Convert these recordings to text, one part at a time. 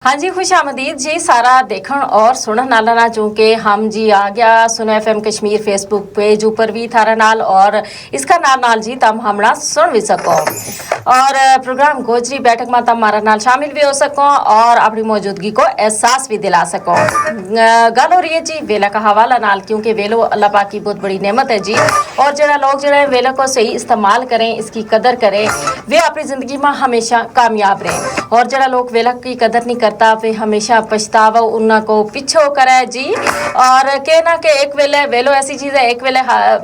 हाँ जी, खुश आमदीद जी सारा देखण और सुनन नाला ना चूंकि हम जी आ गया सुन FM कश्मीर फेसबुक पेज ऊपर भी थारा नाल और इसका नाल जी तम हमना सुन भी सको और प्रोग्राम गोजरी बैठक में तम हमारा नाल शामिल भी हो सको और अपनी मौजूदगी को एहसास भी दिला सको। गल हो रही है जी वेला का हवाला नाल, क्योंकि वेलो अल्लाह पाक की बहुत बड़ी नेमत है जी। और जरा लोग जरा वेला को सही इस्तेमाल करें, इसकी कदर करें, वे अपनी जिंदगी में हमेशा कामयाब रहें। और जरा लोग वेला की कदर नहीं करता वे हमेशा पछतावा उनको पीछो करे जी। और के ना के एक वेले वेलो ऐसी चीज है, एक वेले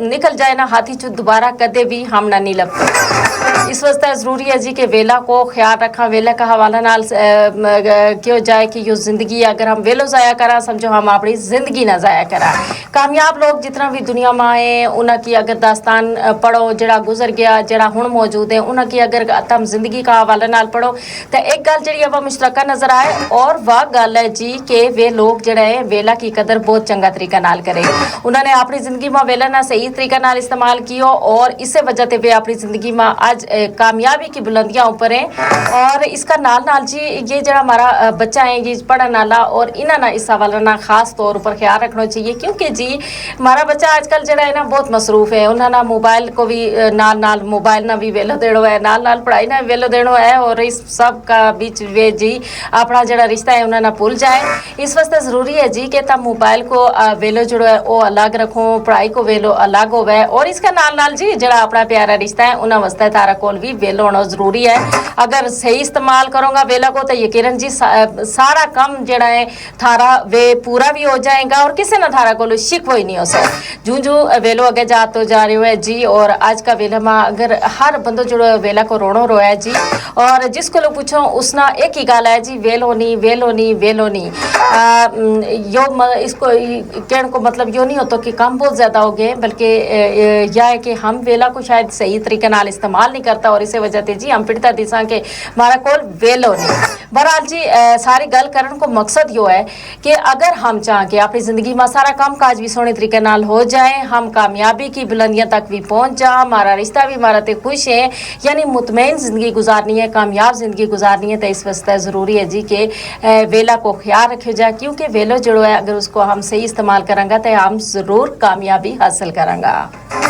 निकल जाए ना हाथी चू दोबारा कदे भी हम ना नहीं लगते। इस वास्ते जरूरी है जी कि वेला को ख्याल रखा। वेला का हवाला नाल क्यों जाए कि यो जिंदगी अगर हम वेलो जाया करा समझो हम अपनी जिंदगी ना जाया करा। कामयाब लोग जितना भी दुनिया में आए उनकी अगर दास्तान पढ़ो, जड़ा गुजर गया जड़ा हुण मौजूद है उनकी अगर तुम जिंदगी का हवाला नाल पढ़ो तो एक गल जी अब मुश्तरका नजर आए और वह गल है जी कि वे लोग जड़े वेला की कदर बहुत चंगा तरीका नाल करे। उन्होंने अपनी जिंदगी में वेला ना सही तरीका नाल इस्तेमाल किया और इसे वजह से वे अपनी जिंदगी में आज कामयाबी की बुलंदियां ऊपर हैं। और इसका नाल जी ये जरा हमारा बच्चा है ये पढ़ने वाला और इन्हें ना इस हवाला ना खास तौर पर ख्याल रखना चाहिए, क्योंकि जी हमारा बच्चा आजकल जरा है ना बहुत मसरूफ है। उन्होंने मोबाइल को भी नाल मोबाइल ना भी वेलो देनो है, नाल पढ़ाई ना वेलो देनो है और इस सब का बीच वे जी अपना जड़ा रिश्ता है उन्हें ना भूल जाए। इस वास्ते जरूरी है जी कि तब मोबाइल को वेलो जो है वो अलग रखो, पढ़ाई को वेलो अलग होवे और इसका नाल जी जड़ा अपना प्यारा रिश्ता है उन्हें वास्ते तारा कोल भी वेलो होना जरूरी है। अगर सही इस्तेमाल करोगा वेला को तो यकीनन जी सारा काम जड़ा है थारा वे पूरा भी हो जाएगा और किसी ना थारा को शिकवा ही नहीं हो सकता। जूं जूं वेलो आगे जाते जा रहे हो जी। और आज का वेला में अगर हर बंदो जो वेला को रोनो रोया जी और जिसको लोग पूछो उसना एक ही गाल है जी वेलो नहीं वेलो नहीं वेलो नहीं। इसको कहने को मतलब यो नहीं होता कि काम बहुत ज़्यादा हो गए, बल्कि यह है कि हम वेला को शायद सही तरीके नाल इस्तेमाल नहीं करता और इसे वजह से जी हम पिड़ता दिसा के हमारा कोल वेलो नहीं। बहरहाल जी सारी गल करने को मकसद यो है कि अगर हम चाहें कि अपनी ज़िंदगी में सारा काम काज भी सोने तरीके नाल हो जाए, हम कामयाबी की बुलंदियां तक भी पहुँच जा, हमारा रिश्ता भी हमारा ते खुश है, यानी मुतमईन ज़िंदगी गुजारनी है, कामयाब ज़िंदगी गुजारनी है, तो इस वास्ते ज़रूरी है जी कि वेला को ख्याल रखे जाए, क्योंकि वेलो जो है अगर उसको हम सही इस्तेमाल करेंगे तो हम ज़रूर कामयाबी हासिल करेंगे।